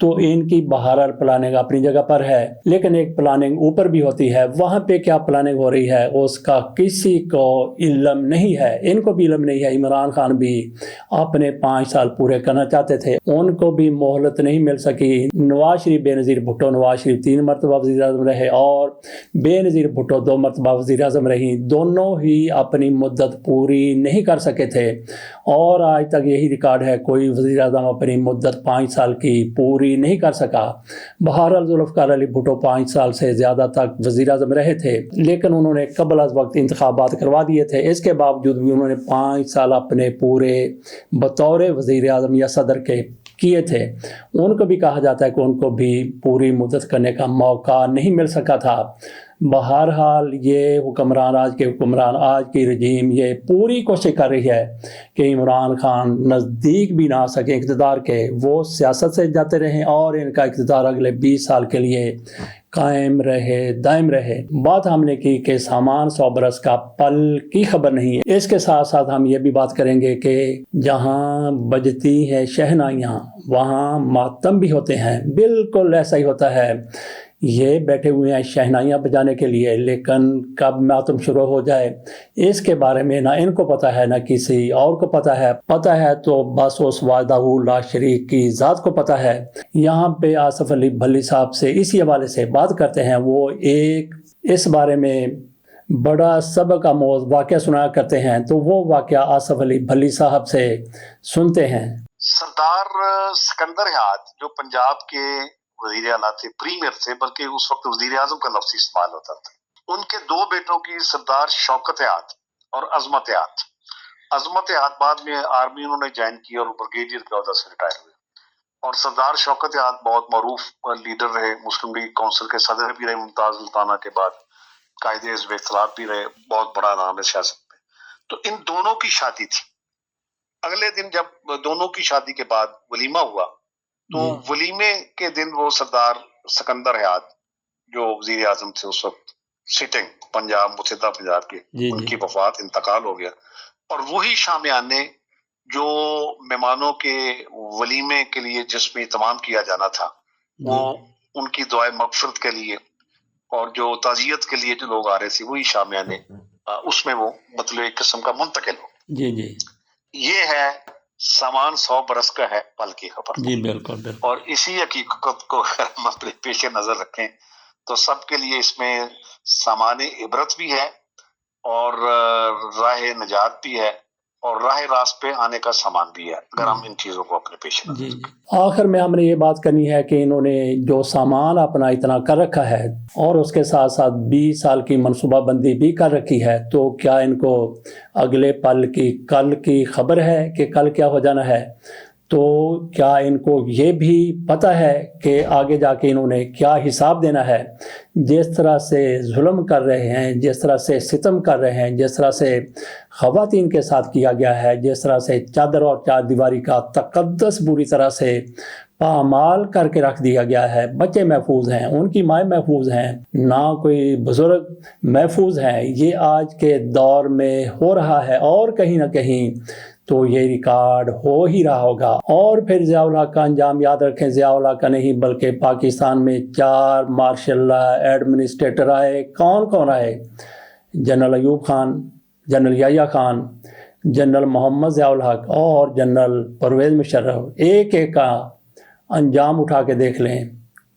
تو ان کی بہرحال پلاننگ اپنی جگہ پر ہے، لیکن ایک پلاننگ اوپر بھی ہوتی ہے، وہاں پہ کیا پلاننگ ہو رہی ہے اس کا کسی کو علم نہیں ہے، ان کو بھی علم نہیں ہے۔ عمران خان بھی اپنے 5 سال پورے کرنا چاہتے تھے، ان کو بھی مہلت نہیں مل سکی۔ نواز شریف بے نظیر بھٹو، نواز شریف 3 مرتبہ وزیر اعظم رہے اور بے نظیر بھٹو 2 مرتبہ وزیر اعظم رہی، دونوں ہی اپنی مدت پوری نہیں کر سکے تھے، اور آج تک یہی ریکارڈ ہے، کوئی وزیر اعظم اپنی مدت 5 سال کی پوری نہیں کر سکا۔ بہرحال ذوالفقار علی بھٹو 5 سال سے زیادہ تک وزیر اعظم رہے تھے، لیکن انہوں نے قبل از وقت انتخابات کروا دیے تھے، اس کے باوجود بھی انہوں نے 5 سال اپنے پورے بطور وزیر اعظم یا صدر کے کیے تھے۔ ان کو بھی کہا جاتا ہے کہ ان کو بھی پوری مدت کرنے کا موقع نہیں مل سکا تھا۔ بہرحال یہ حکمران، آج کی رجیم یہ پوری کوشش کر رہی ہے کہ عمران خان نزدیک بھی نہ آ سکیں اقتدار کے، وہ سیاست سے جاتے رہیں اور ان کا اقتدار اگلے 20 سال کے لیے قائم رہے، دائم رہے۔ بات ہم نے کی کہ سامان 100 برس کا پل کی خبر نہیں ہے۔ اس کے ساتھ ساتھ ہم یہ بھی بات کریں گے کہ جہاں بجتی ہیں شہنائیاں وہاں ماتم بھی ہوتے ہیں، بالکل ایسا ہی ہوتا ہے۔ یہ بیٹھے ہوئے ہیں شہنائیاں بجانے کے لیے، لیکن کب ماتم شروع ہو جائے اس کے بارے میں نہ ان کو پتہ ہے نہ کسی اور کو پتہ ہے تو بس اس وحدہ لا شریک کی ذات کو پتہ ہے۔ یہاں پہ آصف علی بھلی صاحب سے اسی حوالے سے بات کرتے ہیں، وہ ایک اس بارے میں بڑا سبق آموز واقعہ سنایا کرتے ہیں، تو وہ واقعہ آصف علی بھلی صاحب سے سنتے ہیں۔ سردار سکندر حیات جو پنجاب کے وزیر اعلیٰ تھے، پریمیئر تھے، بلکہ اس وقت وزیر اعظم کا لفظ استعمال ہوتا تھا۔ ان کے 2 بیٹوں کی سردار شوکت حیات اور عظمت حیات۔ عظمت حیات بعد میں آرمی انہوں نے جوائن کی اور بریگیڈیئر کے عہدہ سے ریٹائر ہوئے، اور سردار شوکت حیات بہت معروف لیڈر رہے، مسلم لیگ کونسل کے صدر بھی رہے ممتاز سلطانہ کے بعد، قائد حزب اختلاف بھی رہے، بہت بڑا نام ہے سیاست میں۔ تو ان دونوں کی شادی تھی۔ اگلے دن جب دونوں کی شادی کے بعد ولیمہ ہوا تو ولیمے کے دن وہ سردار سکندر حیات جو وزیر اعظم تھے اس وقت، سٹنگ پنجاب، متحدہ پنجاب کے، ان کی وفات، انتقال ہو گیا، اور وہی شامیانے جو مہمانوں کے ولیمے کے لیے جس میں اہتمام کیا جانا تھا، وہ ان کی دعائے مغفرت کے لیے اور جو تعزیت کے لیے جو لوگ آ رہے تھے، وہی شامیانے اس میں وہ مطلب ایک قسم کا منتقل ہو۔ یہ ہے سامان 100 برس کا ہے پل کی خبر۔ جی بالکل۔ اور اسی حقیقت کو ہم اپنے پیش نظر رکھیں تو سب کے لیے اس میں سامان عبرت بھی ہے اور راہ نجات بھی ہے اور راہ راست پہ آنے کا سامان بھی ہے، اگر ہم ان چیزوں کو اپنے پیش نظر رکھیں۔ آخر میں ہم نے یہ بات کرنی ہے کہ انہوں نے جو سامان اپنا اتنا کر رکھا ہے اور اس کے ساتھ ساتھ 20 سال کی منصوبہ بندی بھی کر رکھی ہے، تو کیا ان کو اگلے پل کی کل کی خبر ہے کہ کل کیا ہو جانا ہے؟ تو کیا ان کو یہ بھی پتہ ہے کہ آگے جا کے انہوں نے کیا حساب دینا ہے؟ جس طرح سے ظلم کر رہے ہیں، جس طرح سے ستم کر رہے ہیں، جس طرح سے خواتین کے ساتھ کیا گیا ہے، جس طرح سے چادر اور چار دیواری کا تقدس بری طرح سے پامال کر کے رکھ دیا گیا ہے، بچے محفوظ ہیں، ان کی مائیں محفوظ ہیں، نہ کوئی بزرگ محفوظ ہیں، یہ آج کے دور میں ہو رہا ہے اور کہیں نہ کہیں تو یہ ریکارڈ ہو ہی رہا ہوگا۔ اور پھر ضیاء الحق کا انجام یاد رکھیں، ضیاء الحق کا نہیں بلکہ پاکستان میں 4 مارشل لا ایڈمنسٹریٹر آئے۔ کون آئے؟ General Ayub Khan, general Yahya Khan, general محمد ضیاء الحق اور جنرل پرویز مشرف۔ ایک کا انجام اٹھا کے دیکھ لیں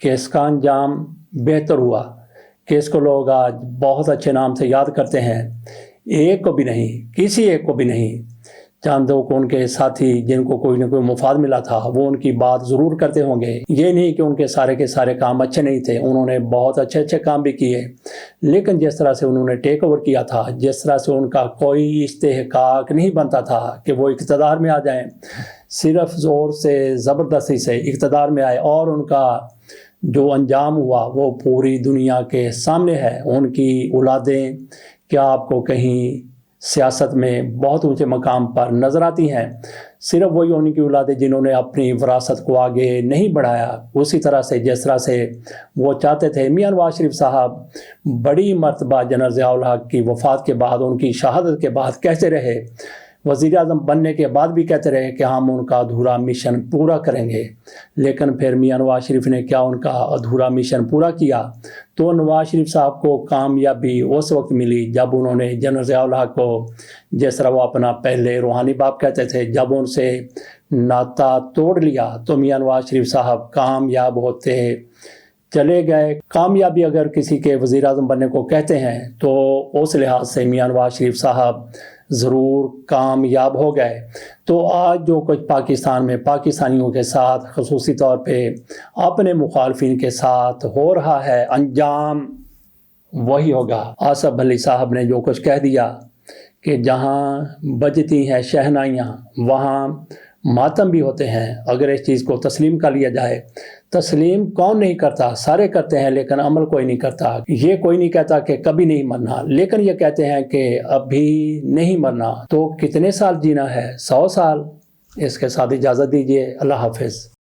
کہ اس کا انجام بہتر ہوا، کہ اس کو لوگ آج بہت اچھے نام سے یاد کرتے ہیں۔ ایک کو بھی نہیں، کسی ایک کو بھی نہیں۔ چاندوں کو ان کے ساتھی جن کو کوئی نہ کوئی مفاد ملا تھا وہ ان کی بات ضرور کرتے ہوں گے، یہ نہیں کہ ان کے سارے کام اچھے نہیں تھے، انہوں نے بہت اچھے کام بھی کیے، لیکن جس طرح سے انہوں نے ٹیک اوور کیا تھا، جس طرح سے ان کا کوئی استحقاق نہیں بنتا تھا کہ وہ اقتدار میں آ جائیں، صرف زور سے زبردستی سے اقتدار میں آئے، اور ان کا جو انجام ہوا وہ پوری دنیا کے سامنے ہے۔ ان کی اولادیں کیا آپ کو کہیں سیاست میں بہت اونچے مقام پر نظر آتی ہیں؟ صرف وہی ان کی اولادیں جنہوں نے اپنی وراثت کو آگے نہیں بڑھایا، اسی طرح سے جس طرح سے وہ چاہتے تھے۔ میاں نواز شریف صاحب بڑی مرتبہ جنرل ضیاء الحق کی وفات کے بعد، ان کی شہادت کے بعد کہتے رہے، وزیر اعظم بننے کے بعد بھی کہتے رہے کہ ہم ان کا ادھورا مشن پورا کریں گے، لیکن پھر میاں نواز شریف نے کیا ان کا ادھورا مشن پورا کیا؟ تو نواز شریف صاحب کو کامیابی اس وقت ملی جب انہوں نے جنرل ضیاء الحق کو، جس طرح وہ اپنا پہلے روحانی باپ کہتے تھے، جب ان سے ناطہ توڑ لیا تو میاں نواز شریف صاحب کامیاب ہوتے چلے گئے۔ کامیابی اگر کسی کے وزیر اعظم بننے کو کہتے ہیں تو اس لحاظ سے میاں نواز شریف صاحب ضرور کامیاب ہو گئے۔ تو آج جو کچھ پاکستان میں پاکستانیوں کے ساتھ، خصوصی طور پہ اپنے مخالفین کے ساتھ ہو رہا ہے، انجام وہی ہوگا۔ آصف علی صاحب نے جو کچھ کہہ دیا کہ جہاں بجتی ہیں شہنائیاں وہاں ماتم بھی ہوتے ہیں، اگر اس چیز کو تسلیم کر لیا جائے۔ تسلیم کون نہیں کرتا؟ سارے کرتے ہیں، لیکن عمل کوئی نہیں کرتا۔ یہ کوئی نہیں کہتا کہ کبھی نہیں مرنا، لیکن یہ کہتے ہیں کہ ابھی نہیں مرنا۔ تو کتنے سال جینا ہے؟ 100 سال۔ اس کے ساتھ اجازت دیجیے، اللہ حافظ۔